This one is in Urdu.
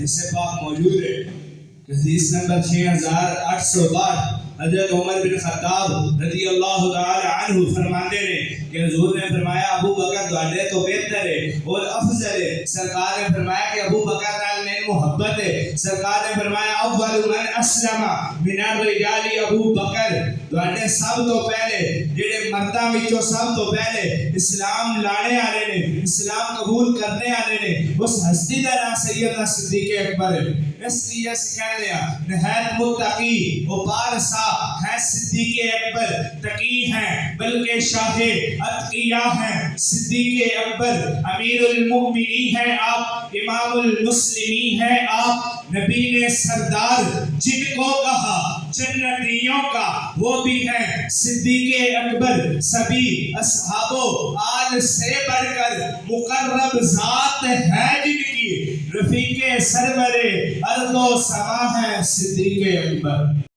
حدیث پاک موجود ہے. حدیث نمبر 6862 حضرت عمر بن خطاب رضی اللہ تعالی عنہ فرماتے ہیں کہ حضور نے فرمایا ابو بکر تواڈے تو بہتر ہے اور افضل ہے. سرکار نے فرمایا کہ ابو بکر نال میری محبت ہے. سرکار نے فرمایا اول من اسلم من الرجال ابو بکر. تواڈے سب تو پہلے جڑے مرداں وچوں سب تو پہلے اسلام لانے والے نے, اسلام قبول کرنے والے نے, اس ہستی دا نام سیدنا صدیق اکبر ہے. اس لیے اس کہنے ہیں نہایت متقی و پارسا ہے صدیق اکبر. تقی ہیں بلکہ شاہ اتقیاء ہیں صدیق اکبر. امیر المؤمنین ہیں آپ, امام المسلمین ہیں آپ. نبی نے سردار جن کو کہا جنتیوں کا وہ بھی ہیں صدیق اکبر. سبھی اصحاب و آل سے بڑھ کر مقرب ذات ہے جن کی رفیق سرور ارض و سما ہے صدیق اکبر.